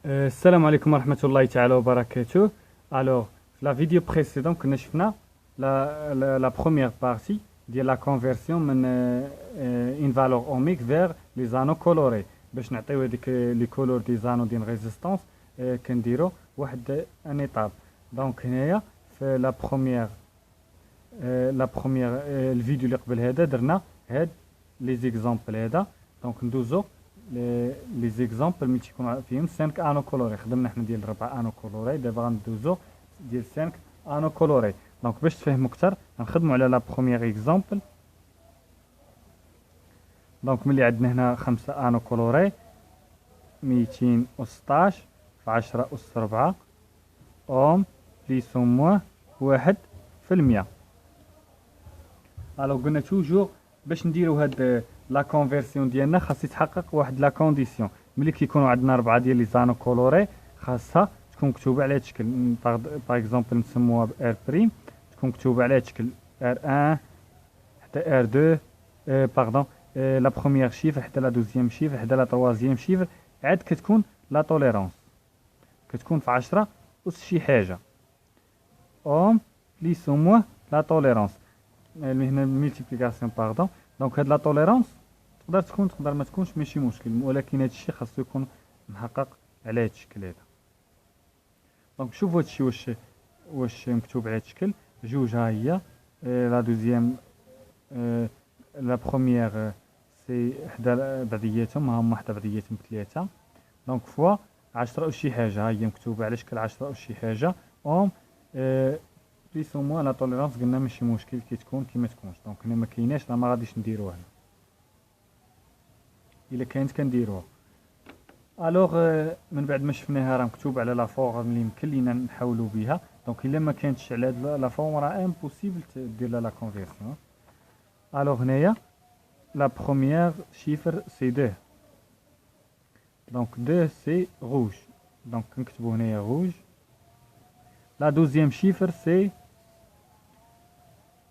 السلام عليكم ورحمة الله تعالى وبركاته. Alors, la vidéo précédente كنا شفنا la première partie ديال la conversion من une valeur ohmique vers les anneaux colorés باش نعطيو هذيك لي كولور دي زانو ديال ريزيستانس. كنديرو واحد ان ايطاب. دونك هنايا في لا بروميير الفيديو اللي قبل هذا درنا هاد لي زيكزامبل هذا. دونك ندوزو لي زيكزامبل ملي تيكون فيهم 5 انو كولوري. خدمنا حنا ديال 4 انو كولوري، دابا غندوزو ديال 5 انو كولوري. دونك باش تفهموا اكثر غنخدموا على لا بروميير اكزامبل. دونك ملي عندنا هنا 5 انو كولوري 216 في 10 أس 4 اوم بليس او موان 1%. الو قلنا توجور باش نديرو هاد لا كونفيرسيون ديالنا خاص يتحقق واحد لا كونديسيون. ملي كيكونوا عندنا 4 ديال لي زانو كولوري خاصها تكون مكتوبه على هاد الشكل. باغ اكزومبل نسموها ار بريم، تكون مكتوبه على هاد الشكل ار 1 حتى ار 2 باردون لا بروميير شيفر حتى لا دوزيام شيفر حتى لا تروازيام شيفر. عاد كتكون لا توليرونس كتكون في 10 أس شي حاجه اوم بليس او موان لا توليرونس. هنا الملتيبليكاسيون باردون. دونك هاد لا توليرونس تقدر تكون تقدر ما تكونش ماشي مشكل، ولكن هاد الشيء خاصو يكون محقق على هاد الشكل هذا. دونك شوفوا هاد الشيء واش مكتوب على هاد الشكل. جوج ها هي لا دوزيام لا بروميير سي حدا بعضياتهم، هما حدا بعضياتهم بثلاثه. دونك فوا 10 أس شي حاجه، ها هي مكتوبه على شكل 10 أس شي حاجه اوم بليس او موان لا توليرونس. قلنا ماشي مشكل كي تكون كي ما تكونش. دونك هنا ما كايناش، راه ما غاديش نديروها هنا. الا كانت كنديروها. الوغ من بعد ما شفناها راه مكتوب على لا فورم اللي يمكن لينا نحاولوا بها. دونك الا ما كانتش على هاد لا فورم راه امبوسيبل دير لا كونفيرسيون. الوغ هنايا لا بروميير شيفر سي 2. دونك 2 سي روج، دونك نكتبو هنايا روج. لا دوزيام شيفر سي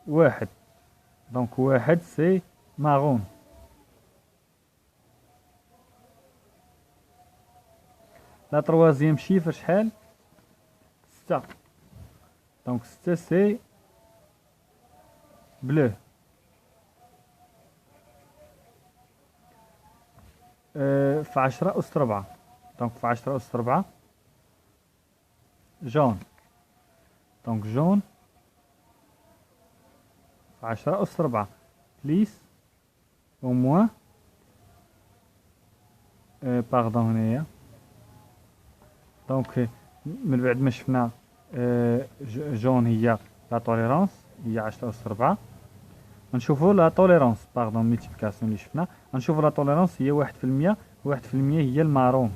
1، دونك 1 سي مارون. لا تروازيام شيفر شحال 6، دونك 6 سي بلو. في 10 أس 4، دونك في 10 أس 4 جون. دونك جون في 10 أس 4 بليس او موان باردون هنايا. دونك من بعد ما شفنا جون هي لا توليرونس هي 10 أس 4. نشوفوا لا توليرونس باردون ملتيبليكاسيون اللي شفنا. نشوفوا لا توليرونس هي 1%، 1% هي المارون.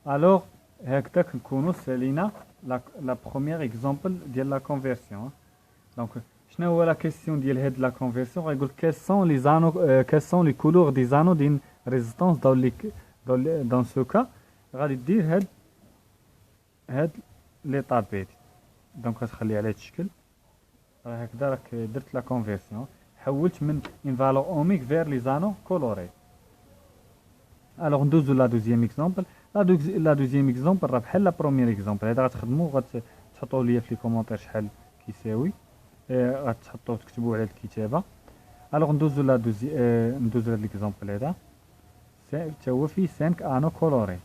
الوغ هكذا كنكونوا سالينا لا بروميير اكزومبل ديال لا كونفيرسيون. دونك شنو هو لا كيسيون ديال هاد لا كونفيرسيون؟ غايقول كال سون لي زانو كال سون لي كولور دي زانو دين ريزيستانس دون سو كا. غادي دير هاد ليطاب هادي. دونك غتخلي على هاد الشكل. راه هكذا راك درت لا كونفيرسيون، حولت من ان فالور اوميك فير لي زانو كولوري. الوغ ندوزو لا دوزيام اكزومبل. لا دوزيام اكزومبل راه بحال لا بروميير اكزومبل. هذا غتخدمو غتحطوا ليا في لي كومونتير شحال كيساوي. غتحطوه تكتبوه على الكتابه. الوغ ندوزو ندوزو هاد ليكزومبل هذا حتى هو فيه 5 انو كولوري.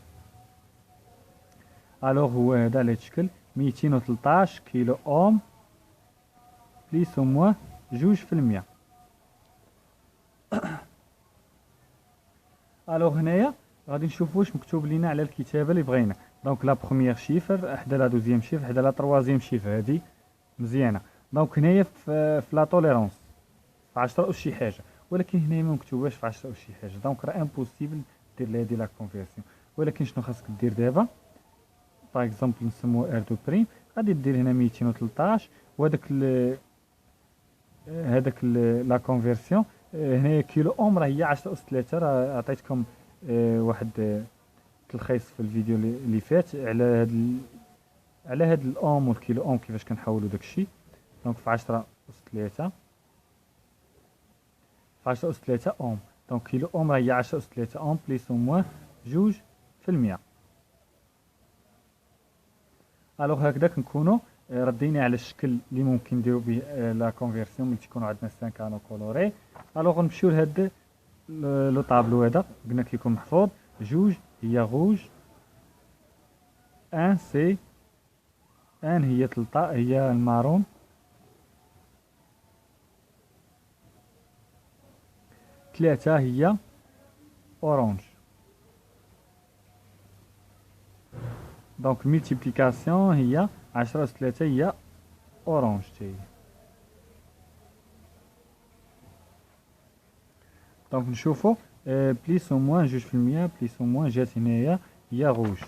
الوغ هو هذا على هاد الشكل 213 كيلو اوم بليس او موان 2%. الوغ هنايا غادي نشوفوا واش مكتوب لينا على الكتابه اللي بغينا. دونك لا بروميير شيفر حدا لا دوزيام شيفر حدا لا تروازيام شيفر، هادي مزيانه. دونك هنايا في لا توليرونس في 10 أس شي حاجه، ولكن هنايا ما مكتوباش في 10 أس شي حاجه. دونك راه امبوسيبل دير لها هادي لا كونفيرسيون. ولكن شنو خاصك دير دابا؟ باغ اكزومبل نسموه ار دو بريم. غادي دير هنا 213 هذاك لا كونفيرسيون. هنايا كيلو اوم راه هي 10 أس 3. راه عطيتكم واحد تلخيص في الفيديو اللي فات على هاد الاوم والكيلو اوم كيفاش كنحولوا داكشي. دونك في 10 أس 3 في 10 أس 3 اوم. دونك كيلو اوم راه هي 10 أس 3 اوم بليس او موان جوج في المية. الوغ هكذاك نكونوا ردينا على الشكل اللي ممكن نديرو به لا كونفيرسيون ملي تكونوا عندنا 5 انو كولوري. الوغ نمشيو لهاد لو طابلو هذا قلنا كيكون محفوظ. جوج هي غوج، ان سي، ان هي تلطا هي المارون، ثلاثة هي اورانج. دونك ملتيبليكاسيون هي 10 أس 3 هي اورانج تاهي. دونك نشوفو بليس او موان جوج في المية بليس او موان جات هنايا هي غوج.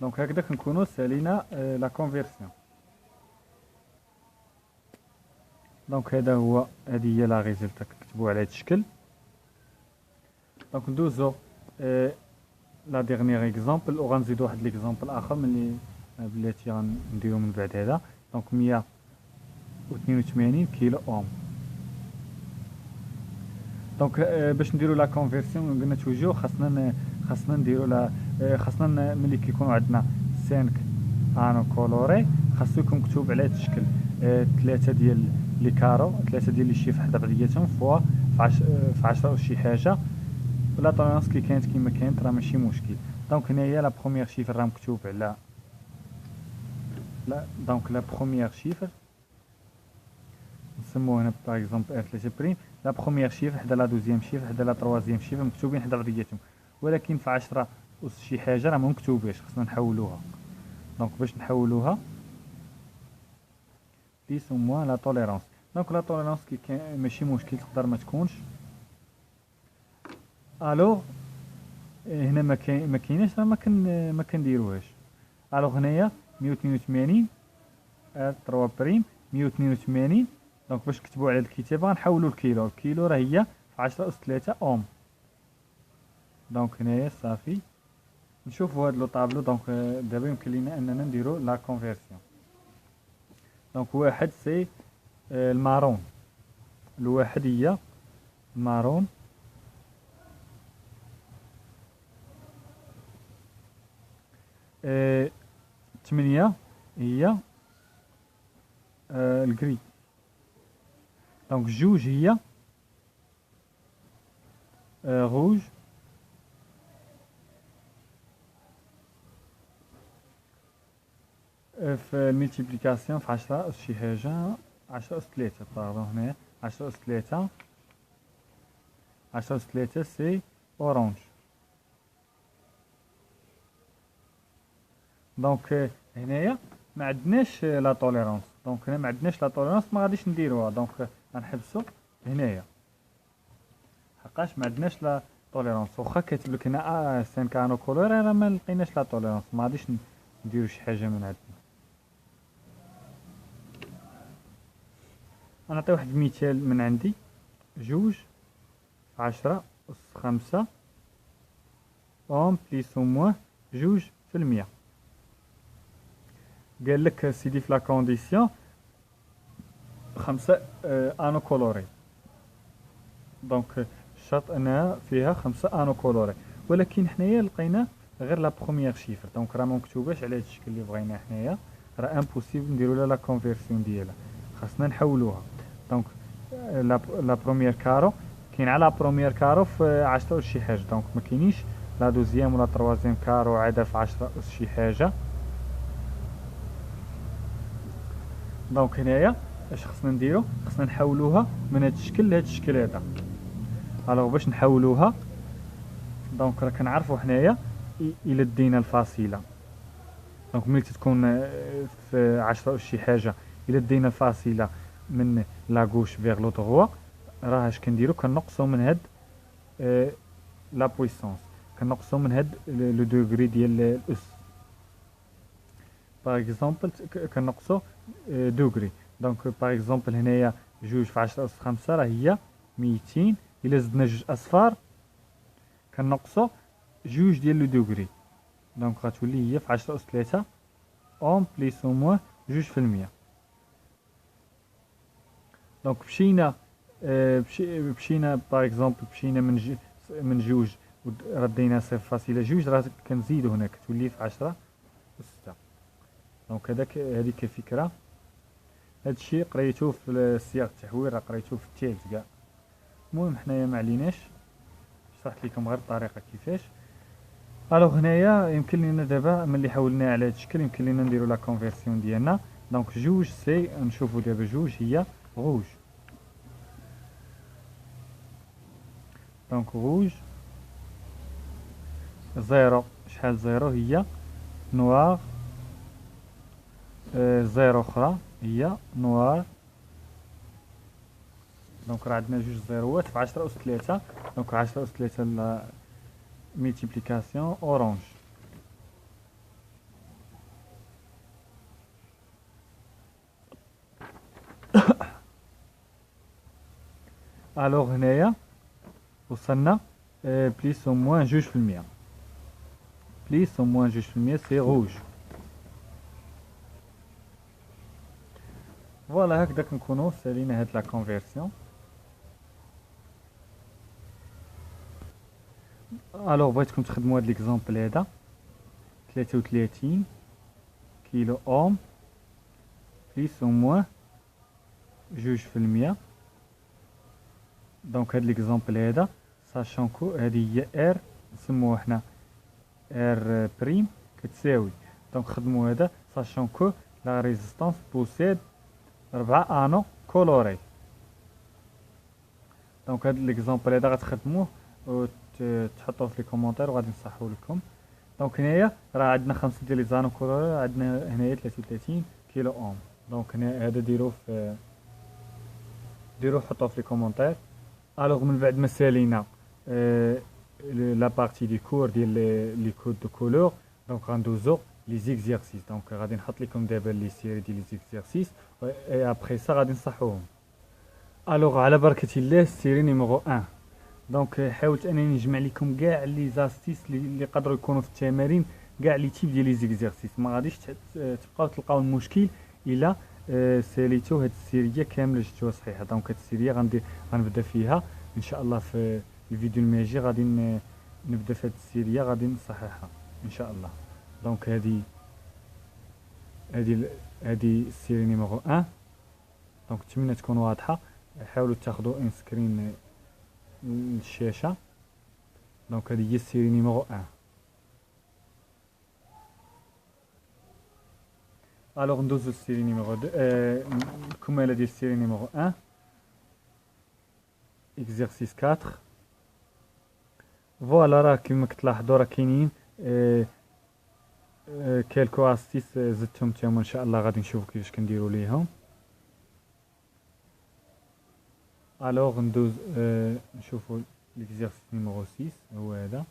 دونك هكذاك نكونو سالينا لا كونفيرسيون. دونك هذا هو، هذه هي لا ريزلتا كتبوه على هذا الشكل. دونك ندوزو لا ديرنيير اكزامبل، وغنزيدو واحد ليكزامبل اخر من اللي بلاتي غنديرو من بعد هذا. دونك 182 كيلو اوم. دونك باش نديرو لا كونفيرسيون قلنا توجو خاصنا نديرو لا خاصنا ملي كيكونوا عندنا 5 انو كولوري خاصو يكون مكتوب على هذا الشكل 3 ديال لي كارو، 3 ديال لي شيف حدا بعضياتهم فوا في 10 و شي حاجه. ولا طوليرونس كي كانت كيما كانت راه ماشي مشكل. دونك هنايا لا بروميير شيفر راه مكتوب على لا. دونك لا بروميير شيفر نسموه هنا باغ اكزومبل ار 3 بريم. لا بروميير شيفر حدا لا دوزيام شيفر حدا لا تروازيام شيفر مكتوبين حدا بعضياتهم، ولكن في 10 أس شي حاجه راه مكتوباش، خصنا نحولوها. دونك باش نحولوها بليس او موان لا طوليرونس. دونك لا طوليرونس كي كان ماشي مشكل تقدر ما تكونش. الوغ هنا ما كايناش راه ما كنديروهاش. الوغ هنايا 182 ار 3 بريم 182. دونك باش نكتبوا على الكتابه غنحولوا الكيلو. الكيلو راه هي في 10 أس 3 اوم. دونك هنايا صافي نشوفوا هاد لو طابلو. دونك دابا يمكن لينا اننا نديرو لا كونفيرسيون. دونك واحد سي المارون، الواحد هي المارون، ثمانية هي الكري. دونك جوج هي غوج، في الملتيبليكاسيون في 10 أس شي حاجة 10 أس 3 باردون هنايا 10 أس 3 10 أس 3 سي اورانج. دونك هنايا ما عندناش لا طوليرونس. دونك هنا ما عندناش لا طوليرونس ما غاديش نديروها. دونك غنحبسو هنايا حقاش ما عندناش لا طوليرونس. واخا كاتب لك هنا 5 انو كولور راه ما لقيناش لا طوليرونس، ما غاديش نديرو شي حاجه من عندنا. غنعطي واحد المثال من عندي. جوج 10 أس 5 اوم بليس او موان جوج في المية. قال لك سيدي في لا كونديسيون 5 انو كولوري. دونك الشرط انها فيها 5 انو كولوري، ولكن حنايا لقينا غير لا بروميير شيفر. دونك راه ما مكتوباش على هذا الشكل اللي بغينا حنايا، راه امبوسيبل نديرو لها لا كونفيرسيون ديالها، خاصنا نحولوها. دونك لا بروميير كارو كاين على بروميير كارو في 10 أس شي حاجه. دونك ما كاينيش لا دوزيام ولا تروازيام كارو عاده في 10 أس شي حاجه. دونك هنايا اش خصنا نديرو؟ خصنا نحولوها من هذا الشكل لهذا الشكل هذا. الوغ باش نحولوها دونك راه كنعرفوا حنايا الى دينا الفاصله. دونك ملي تكون في 10 أس شي حاجه الى دينا الفاصله من لا غوش فيغ لو دروا، راه اش كنديرو؟ كنقصوا من هاد لا بويسونس، كنقصوا من هاد لو دوغري ديال الاس. باغ اكزومبل كنقصوا دوغري. دونك باغ اكزومبل هنايا جوج في 10 أس 5 راه هي 200. الا زدنا جوج اصفار كنقصوا جوج ديال لو دوغري. دونك غتولي هي في 10 أس 3 اوم بليس او موان جوج في المية. دونك مشينا مشينا باغ اكزومبل مشينا من جوج ردينا 0.2 راه كنزيدو هنا كتولي في 10 و6. دونك هذيك فكرة. هادشي قريتو في السياق التحويل، راه قريتو في التيلز كاع. المهم حنايا ما عليناش، شرحت لكم غير الطريقة كيفاش. الوغ هنايا يمكن لينا دابا ملي حولنا على هاد الشكل يمكن لينا نديرو لا كونفيرسيون ديالنا. دونك جوج سي نشوفو دابا جوج هي روج. دونك روج زيرو شحال زيرو هي نوار. زيرو اخرى هي نوار. دونك راه عندنا جوج زيروات في 10 أس 3. دونك 10 أس 3 ميتيبليكاسيون اورانج. الوغ هنايا وصلنا بليس او موان 2%. بليس او موان 2% سي روج. فوالا هكذا كنكونو سالينا هاد لا كونفيرسيون. الوغ بغيتكم تخدموا هاد ليكزامبل هذا 33 كيلو اوم بليس او موان 2%. دونك هاد ليكزامبل هذا ساشون كو هادي هي ار نسموها حنا ار بريم كتساوي. دونك خدموا هذا ساشون كو لا ريزيستانس بوسيد 4 انو كولوري. دونك هاد ليكزامبل هذا غتخدموه وتحطوه في لي كومونتير وغادي نصححو لكم. دونك هنايا راه عندنا 5 ديال لي زانو كولوري، عندنا هنايا 33 كيلو اوم. دونك هنا هذا ديروه حطوه في لي كومونتير. الوغ من بعد ما سالينا لا بارتي دي كور ديال لي كود دو كولور، دونك غندوزو لي زيكزيرسيس. دونك غادي نحط لكم دابا لي سيري ديال لي زيكزيرسيس اي ابري سا غادي نصحوهم. الوغ على بركه الله السيري نيميرو 1. دونك حاولت انني نجمع لكم كاع لي زاستيس اللي يقدروا يكونوا في التمارين، كاع لي تيب ديال لي زيكزيرسيس. ما غاديش تبقاو تلقاو المشكل الا ساليتو هاد السيريه كامله جبتوها صحيحه. دونك هاد السيريه غنبدا فيها ان شاء الله في الفيديو الماجي. غادي نبدا في هاد السيريه غادي نصححها ان شاء الله. دونك هادي السيري نيميرو 1. دونك نتمنى تكون واضحه. حاولوا تاخذوا ان سكرين الشاشه. دونك هذه هي السيري نيميرو 1. الوغ ندوزو للسيري نيميرو 2 الكماله ديال السيري نيميرو 1 اكزرسيس 4. فوالا راه كما كتلاحظوا راه كاينين كالكو استيس زدتهم تما ان شاء الله غادي نشوفوا كيفاش كنديروا ليهم. الوغ ندوز نشوفوا ليكزرسيس نيميرو 6 هو هذا.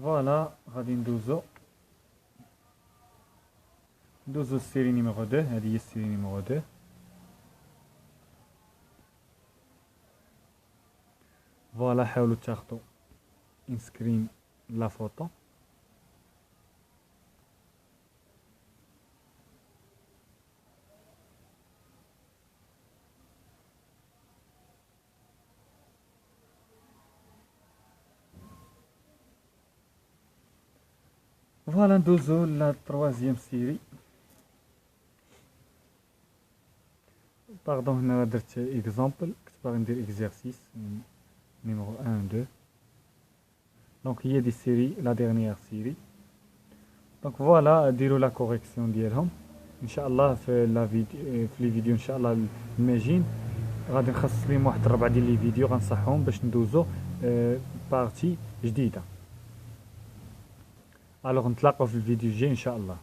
فوالا غادي ندوزو السيري نيميرو 2. هذه هي السيري نيميرو 2. فوالا حاولوا تاخذوا ان سكرين لا فوتو. فوالا ندوزو لا تروازيام سيري. باردون هنا درت اكزامبل كنت باغي ندير اكزرسيس نيميرو 1 2. دونك هي دي السيري لا ديرنيير سيري. دونك فوالا ديروا لا كوريكسيون ديالهم ان شاء الله في لا فيديو في لي فيديو ان شاء الله الماجين. غادي نخصص لهم واحد 4 ديال لي فيديو غنصحهم باش ندوزو بارتي جديده. الوغ نتلاقاو في الفيديو الجاي ان شاء الله.